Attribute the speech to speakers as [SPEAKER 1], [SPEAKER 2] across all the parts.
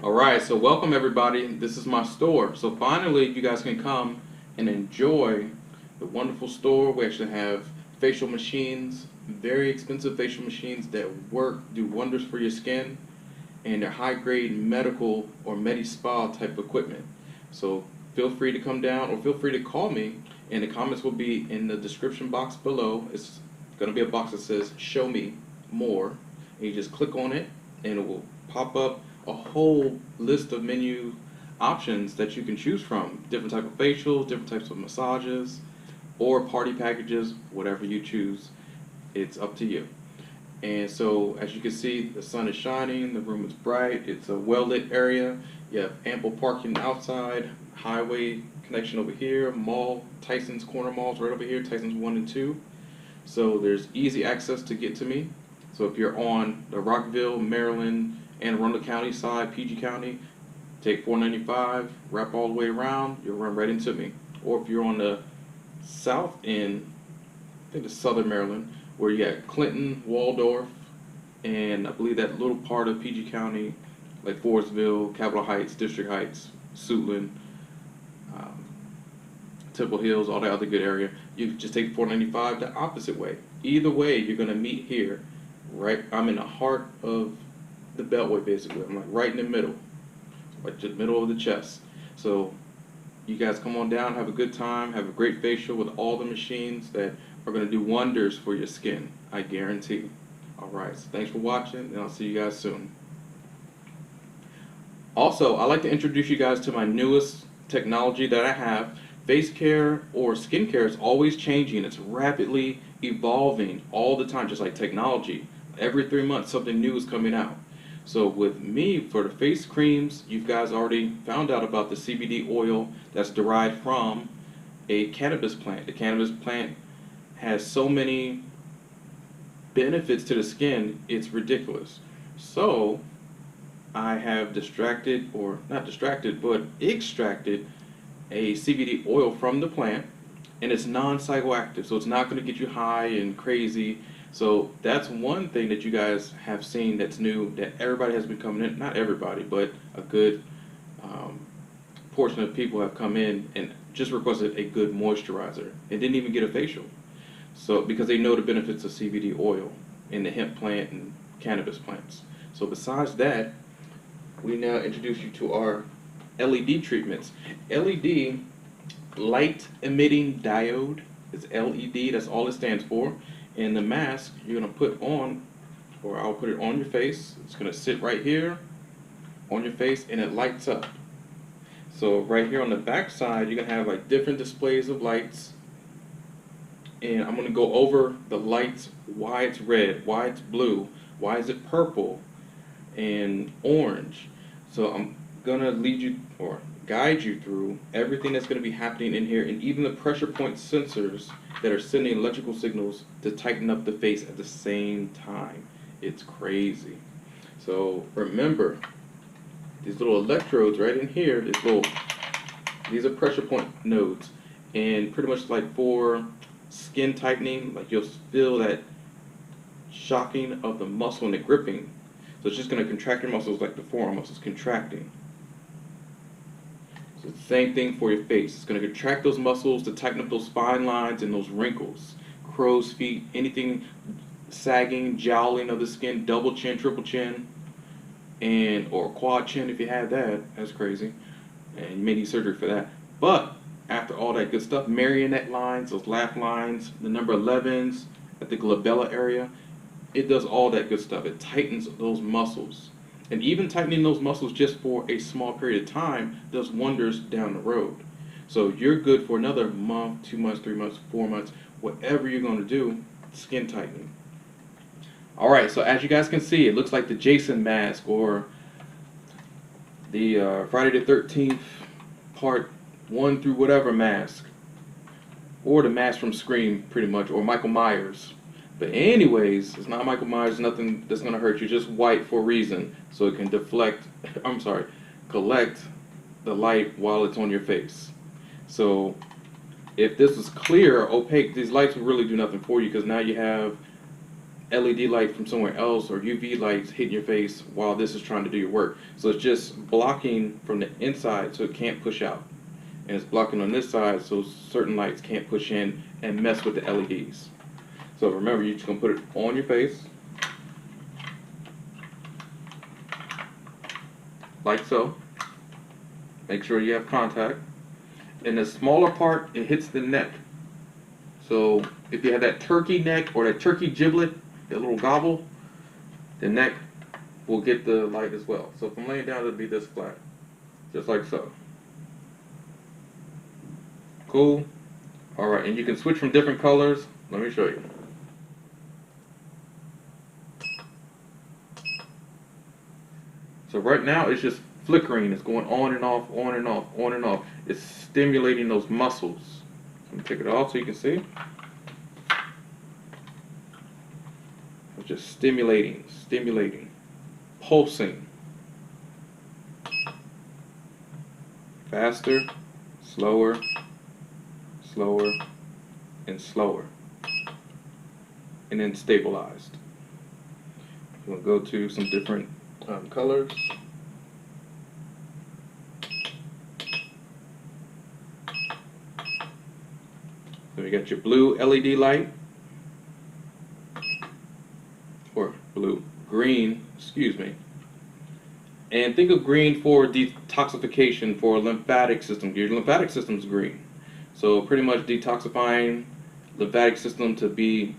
[SPEAKER 1] Alright, so welcome everybody. This is my store. So finally, you guys can come and enjoy the wonderful store. We actually have facial machines, very expensive facial machines that do wonders for your skin, and they're high grade medical or medi-spa type equipment. So feel free to come down or feel free to call me, and the comments will be in the description box below. It's going to be a box that says show me more, and you just click on it and it will pop up a whole list of menu options that you can choose from. Different type of facials, different types of massages, or party packages, whatever you choose. It's up to you. And so, as you can see, the sun is shining, the room is bright, it's a well-lit area, you have ample parking outside, highway connection over here, mall, Tyson's Corner Mall's right over here, Tyson's 1 and 2. So there's easy access to get to me. So if you're on the Rockville, Maryland, Anne Arundel County side, PG County, take 495, wrap all the way around, you'll run right into me. Or if you're on the south end, I think it's southern Maryland, where you got Clinton, Waldorf, and I believe that little part of PG County, like Forestville, Capitol Heights, District Heights, Suitland, Temple Hills, all that other good area, you just take 495 the opposite way. Either way, you're going to meet here. Right, I'm in the heart of the Beltway basically. I'm like right in the middle, like the middle of the chest. So you guys come on down, have a good time, have a great facial with all the machines that are going to do wonders for your skin, I guarantee. Alright, so thanks for watching, and I'll see you guys soon. Also, I'd like to introduce you guys to my newest technology that I have. Face care or skin care is always changing. It's rapidly evolving all the time, just like technology. Every 3 months, something new is coming out. So with me, for the face creams, you guys already found out about the CBD oil that's derived from a cannabis plant. The cannabis plant has so many benefits to the skin, it's ridiculous. So I have extracted a CBD oil from the plant, and it's non-psychoactive, so it's not going to get you high and crazy. So that's one thing that you guys have seen that's new, that everybody has been coming in, not everybody, but a good portion of people have come in and just requested a good moisturizer and didn't even get a facial. So because they know the benefits of CBD oil in the hemp plant and cannabis plants. So besides that, we now introduce you to our LED treatments. LED, light emitting diode, is LED, that's all it stands for. And the mask you're going to put on, or I'll put it on your face, it's going to sit right here on your face and it lights up. So right here on the back side you're going to have like different displays of lights, and I'm going to go over the lights, why it's red, why it's blue, why is it purple and orange. So I'm going to lead you or guide you through everything that's going to be happening in here, and even the pressure point sensors that are sending electrical signals to tighten up the face at the same time. It's crazy. So remember, these little electrodes right in here, these are pressure point nodes, and pretty much like for skin tightening, like you'll feel that shocking of the muscle and the gripping. So it's just going to contract your muscles like the forearm muscles contracting. So it's the same thing for your face. It's going to contract those muscles to tighten up those fine lines and those wrinkles, crow's feet, anything sagging, jowling of the skin, double chin, triple chin, and or quad chin if you have that. That's crazy, and you may need surgery for that. But after all that good stuff, marionette lines, those laugh lines, the number 11s at the glabella area, it does all that good stuff. It tightens those muscles. And even tightening those muscles just for a small period of time does wonders down the road. So you're good for another month, 2 months, 3 months, 4 months, whatever you're going to do, skin tightening. Alright, so as you guys can see, it looks like the Jason mask, or the Friday the 13th part 1 through whatever mask, or the mask from Scream pretty much, or Michael Myers. But anyways, it's not Michael Myers, nothing that's going to hurt you, just white for a reason, so it can collect the light while it's on your face. So if this was clear or opaque, these lights will really do nothing for you, because now you have LED light from somewhere else or UV lights hitting your face while this is trying to do your work. So it's just blocking from the inside so it can't push out. And it's blocking on this side so certain lights can't push in and mess with the LEDs. So remember, you're just going to put it on your face, like so. Make sure you have contact. In the smaller part, it hits the neck. So if you have that turkey neck or that turkey giblet, that little gobble, the neck will get the light as well. So if I'm laying down, it'll be this flat, just like so. Cool. Alright, and you can switch from different colors. Let me show you. So right now it's just flickering. It's going on and off, on and off, on and off. It's stimulating those muscles. Let me take it off so you can see. It's just stimulating, stimulating, pulsing. Faster, slower, slower, and slower. And then stabilized. We'll go to some different colors. So you got your blue LED light, or green, excuse me. And think of green for detoxification for lymphatic system. Your lymphatic system is green. So pretty much detoxifying lymphatic system to be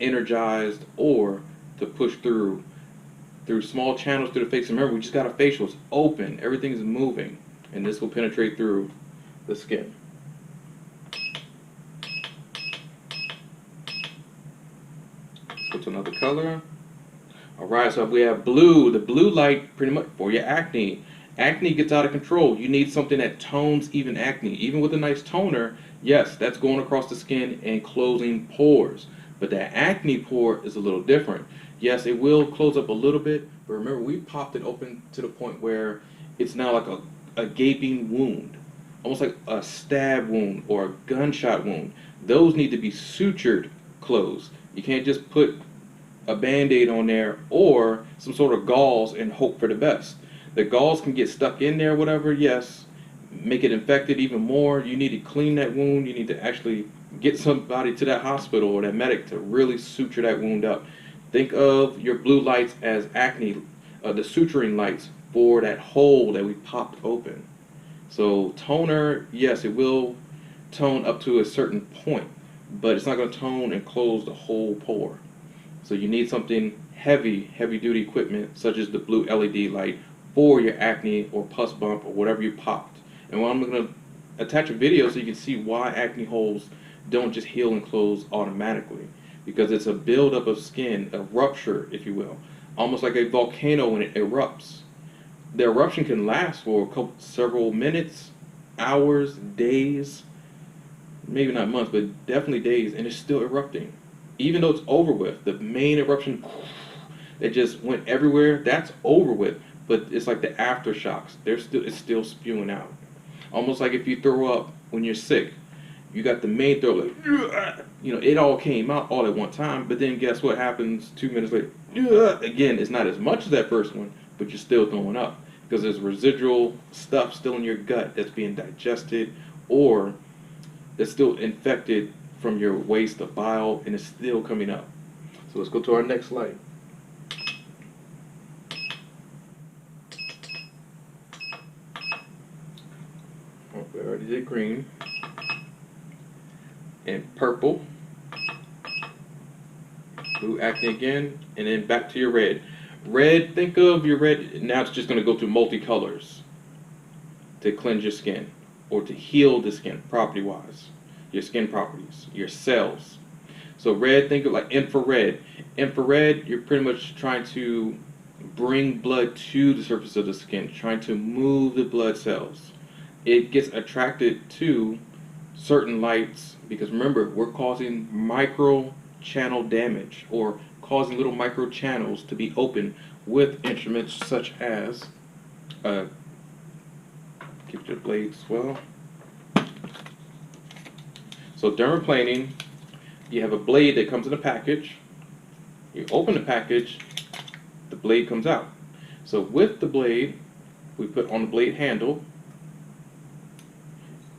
[SPEAKER 1] energized or to push through small channels through the face. Remember, we just got a facial. It's open. Everything is moving. And this will penetrate through the skin. Let's go to another color. Alright, so we have blue. The blue light pretty much for your acne. Acne gets out of control. You need something that tones even acne. Even with a nice toner, yes, that's going across the skin and closing pores. But that acne pore is a little different. Yes, it will close up a little bit, but remember, we popped it open to the point where it's now like a gaping wound. Almost like a stab wound or a gunshot wound. Those need to be sutured closed. You can't just put a band-aid on there or some sort of gauze and hope for the best. The gauze can get stuck in there, whatever, yes, make it infected even more. You need to clean that wound. You need to actually get somebody to that hospital or that medic to really suture that wound up. Think of your blue lights as acne, the suturing lights for that hole that we popped open. So toner, yes, it will tone up to a certain point, but it's not going to tone and close the whole pore. So you need something heavy duty equipment such as the blue LED light for your acne or pus bump or whatever you popped. And I'm going to attach a video so you can see why acne holes don't just heal and close automatically. Because it's a buildup of skin, a rupture, if you will. Almost like a volcano when it erupts. The eruption can last for several minutes, hours, days, maybe not months, but definitely days, and it's still erupting. Even though it's over with, the main eruption that just went everywhere, that's over with. But it's like the aftershocks. It's still spewing out. Almost like if you throw up when you're sick. You got the main throw, like, you know, it all came out all at one time, but then guess what happens 2 minutes later? Again, it's not as much as that first one, but you're still throwing up because there's residual stuff still in your gut that's being digested or that's still infected from your waste of bile and it's still coming up. So let's go to our next light. Oh, we already did green. And purple, blue acne again, and then back to your red. Red, think of your red, now it's just going to go through multicolors to cleanse your skin or to heal the skin property-wise, your skin properties, your cells. So red, think of like infrared. Infrared, you're pretty much trying to bring blood to the surface of the skin, trying to move the blood cells. It gets attracted to certain lights because remember, we're causing micro channel damage or causing little micro channels to be open with instruments such as keep the blades well. So dermaplaning, you have a blade that comes in a package. You open the package, the blade comes out. So with the blade, we put on the blade handle,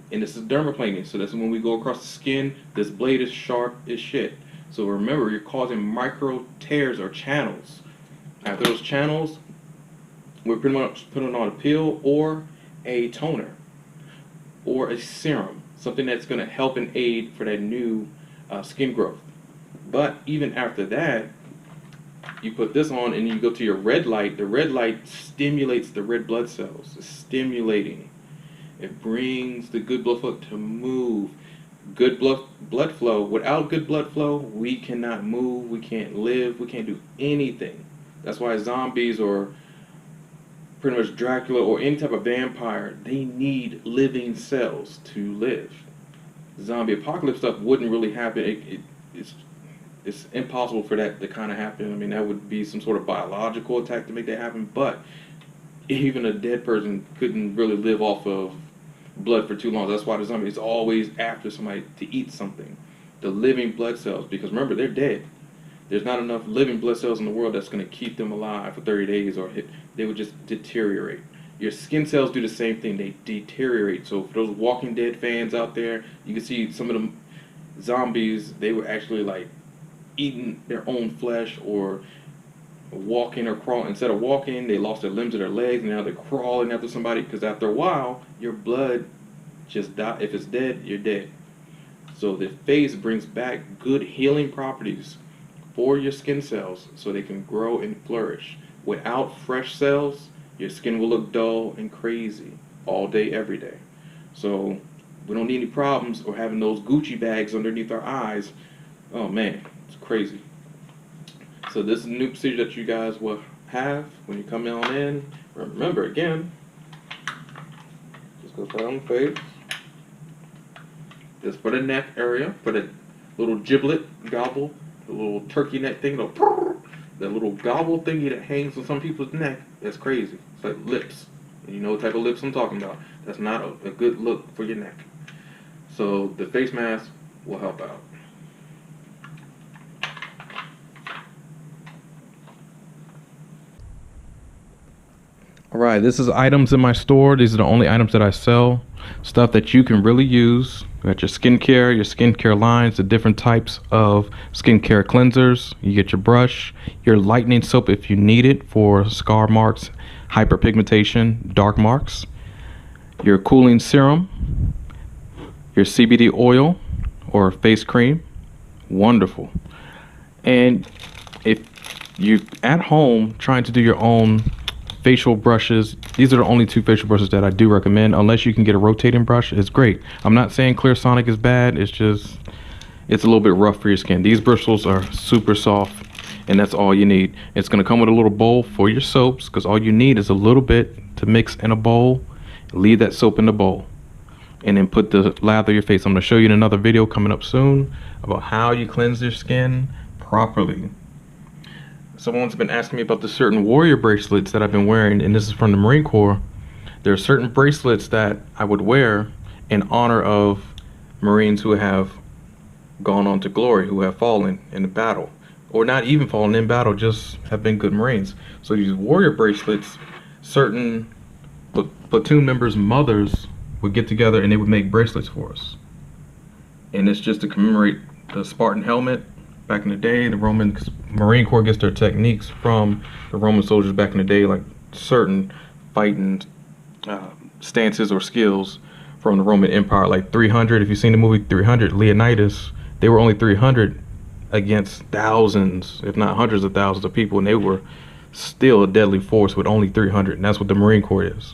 [SPEAKER 1] and this is dermaplaning. So that's when we go across the skin, this blade is sharp as shit. So remember, you're causing micro tears or channels. After those channels, we're pretty much putting on a peel or a toner or a serum, something that's going to help and aid for that new skin growth. But even after that, you put this on and you go to your red light. The red light stimulates the red blood cells. It's stimulating. It brings the good blood flow to move. Good blood flow. Without good blood flow, we cannot move, we can't live, we can't do anything. That's why zombies or pretty much Dracula or any type of vampire, they need living cells to live. Zombie apocalypse stuff wouldn't really happen. It's impossible for that to kind of happen. I mean, that would be some sort of biological attack to make that happen, but even a dead person couldn't really live off of blood for too long. That's why the zombie is always after somebody to eat something. The living blood cells, because remember, they're dead. There's not enough living blood cells in the world that's going to keep them alive for 30 days, or they would just deteriorate. Your skin cells do the same thing. They deteriorate. So for those Walking Dead fans out there, you can see some of them zombies, they were actually like eating their own flesh or walking or crawling. Instead of walking, they lost their limbs or their legs, and now they're crawling after somebody, because after a while, your blood just dies. If it's dead, you're dead. So the face brings back good healing properties for your skin cells so they can grow and flourish. Without fresh cells, your skin will look dull and crazy all day, every day. So we don't need any problems or having those Gucci bags underneath our eyes. Oh man, it's crazy. So this is a new procedure that you guys will have when you come on in. Remember, again, just go right on the face. Just for the neck area, for the little giblet gobble, the little turkey neck thing, the little gobble thingy that hangs on some people's neck. That's crazy. It's like lips. And you know what type of lips I'm talking about. That's not a good look for your neck. So the face mask will help out. Alright, this is items in my store. These are the only items that I sell. Stuff that you can really use. You got your skincare lines, the different types of skincare cleansers. You get your brush, your lightening soap if you need it for scar marks, hyperpigmentation, dark marks. Your cooling serum, your CBD oil or face cream. Wonderful. And if you're at home trying to do your own facial brushes, these are the only two facial brushes that I do recommend. Unless you can get a rotating brush, it's great. I'm not saying Clear Sonic is bad, it's just it's a little bit rough for your skin. These bristles are super soft, and that's all you need. It's going to come with a little bowl for your soaps, because all you need is a little bit to mix in a bowl. Leave that soap in the bowl and then put the lather your face. I'm going to show you in another video coming up soon about how you cleanse your skin properly. Someone's been asking me about the certain warrior bracelets that I've been wearing, and this is from the Marine Corps. There are certain bracelets that I would wear in honor of Marines who have gone on to glory, who have fallen in the battle, or not even fallen in battle, just have been good Marines. So these warrior bracelets, certain platoon members' mothers would get together and they would make bracelets for us. And it's just to commemorate the Spartan helmet. Back in the day, the Marine Corps gets their techniques from the Roman soldiers back in the day, like certain fighting stances or skills from the Roman Empire, like 300. If you've seen the movie 300, Leonidas, they were only 300 against thousands, if not hundreds of thousands of people, and they were still a deadly force with only 300, and that's what the Marine Corps is.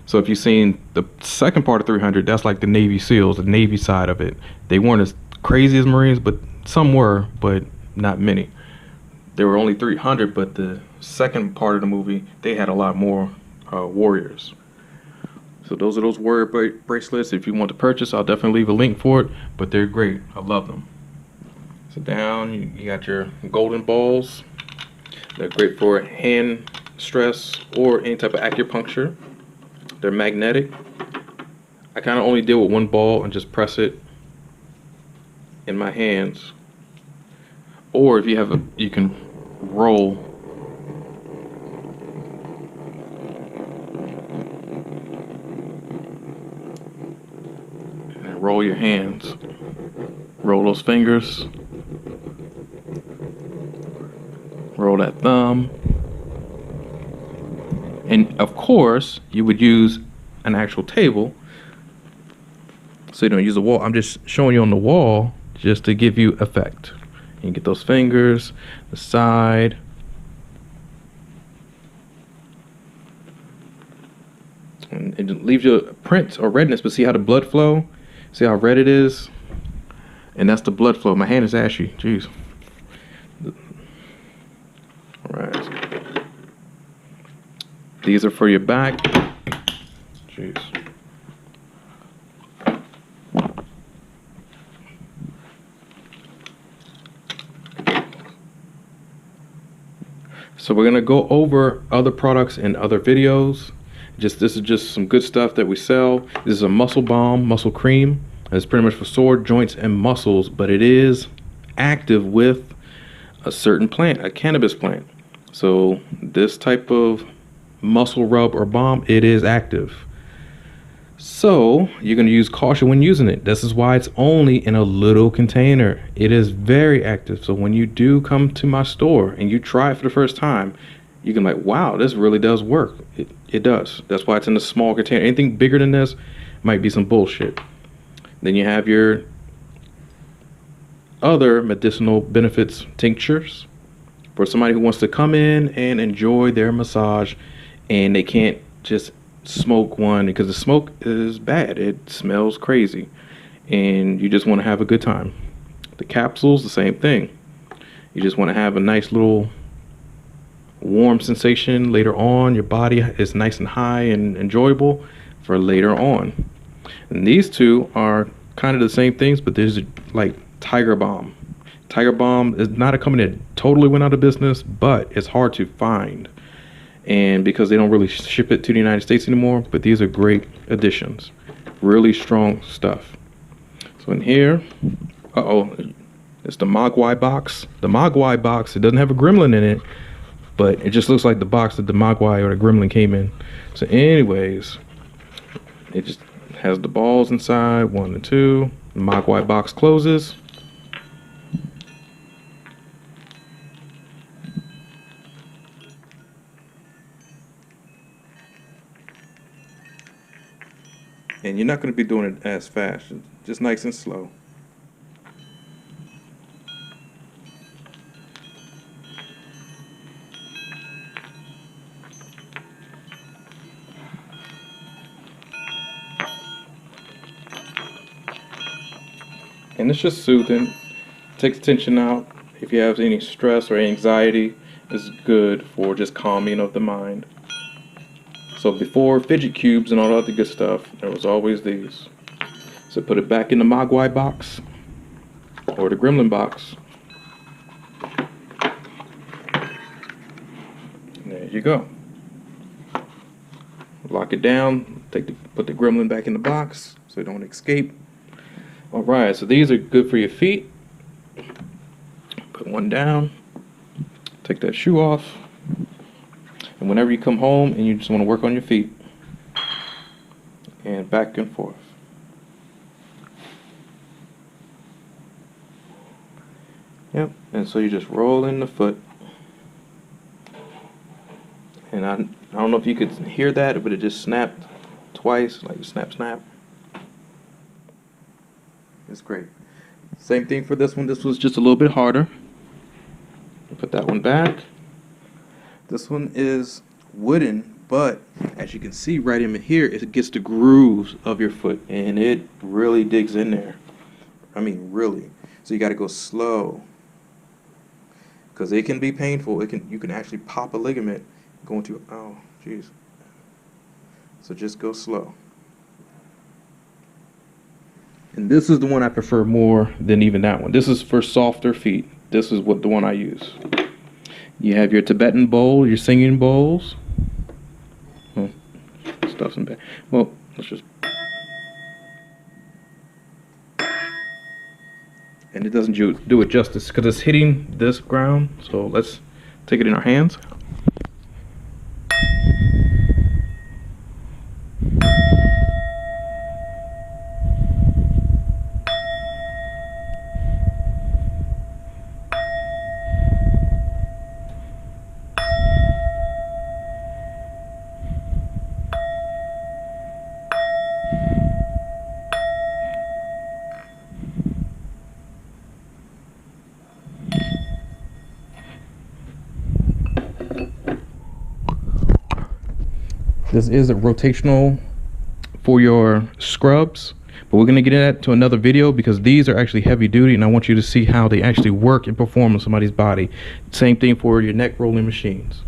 [SPEAKER 1] So if you've seen the second part of 300, that's like the Navy SEALs, the Navy side of it. They weren't as crazy as Marines, but some were, but not many. There were only 300, but the second part of the movie, they had a lot more warriors. So those are those warrior bracelets. If you want to purchase, I'll definitely leave a link for it, but they're great. I love them. So down, you got your golden balls. They're great for hand stress or any type of acupuncture. They're magnetic. I kind of only deal with one ball and just press it in my hands. Or if you have you can roll. And roll your hands. Roll those fingers. Roll that thumb. And of course, you would use an actual table. So you don't use a wall. I'm just showing you on the wall just to give you effect. You get those fingers, the side. And it leaves you a print or redness, but see how the blood flow? See how red it is? And that's the blood flow. My hand is ashy. Jeez. All right. These are for your back. Jeez. So we're gonna go over other products in other videos. This is just some good stuff that we sell. This is a muscle balm, muscle cream. It's pretty much for sore joints and muscles, but it is active with a certain plant, a cannabis plant. So this type of muscle rub or balm, it is active. So you're going to use caution when using it. This is why it's only in a little container. It is very active. So when you do come to my store and you try it for the first time, you can be like, wow, this really does work. It does. That's why it's in a small container. Anything bigger than this might be some bullshit. Then you have your other medicinal benefits tinctures for somebody who wants to come in and enjoy their massage and they can't just smoke one because the smoke is bad. It smells crazy and you just want to have a good time. The capsules, the same thing. You just want to have a nice little warm sensation later on. Your body is nice and high and enjoyable for later on. And these two are kind of the same things, but there's like Tiger Balm. Tiger Balm is not a company that totally went out of business, but it's hard to find. And because they don't really ship it to the United States anymore, but these are great additions. Really strong stuff. So in here, it's the Mogwai box. The Mogwai box, it doesn't have a gremlin in it, but it just looks like the box that the Mogwai or the gremlin came in. So anyways, it just has the balls inside, 1 and 2. The Mogwai box closes. And you're not going to be doing it as fast, just nice and slow. And it's just soothing, takes tension out. If you have any stress or anxiety, it's good for just calming of the mind. So before fidget cubes and all the other good stuff, there was always these. So put it back in the Mogwai box or the gremlin box. And there you go. Lock it down, put the gremlin back in the box so it don't escape. Alright, so these are good for your feet. Put one down, take that shoe off, and whenever you come home and you just want to work on your feet, and back and forth. Yep, and so you just roll in the foot. And I don't know if you could hear that, but it just snapped twice, like snap, snap. It's great. Same thing for this one. This was just a little bit harder. Put that one back. This one is wooden, but as you can see right in here, it gets the grooves of your foot, and it really digs in there. I mean, really. So you got to go slow, because it can be painful. You can actually pop a ligament going to, oh, jeez. So just go slow. And this is the one I prefer more than even that one. This is for softer feet. This is the one I use. You have your Tibetan Bowl, your singing bowls. Oh, stuff's in back. Well, let's just. And it doesn't do it justice because it's hitting this ground. So let's Take it in our hands. This is a rotational for your scrubs, but we're going to get into another video because these are actually heavy duty and I want you to see how they actually work and perform on somebody's body. Same thing for your neck rolling machines.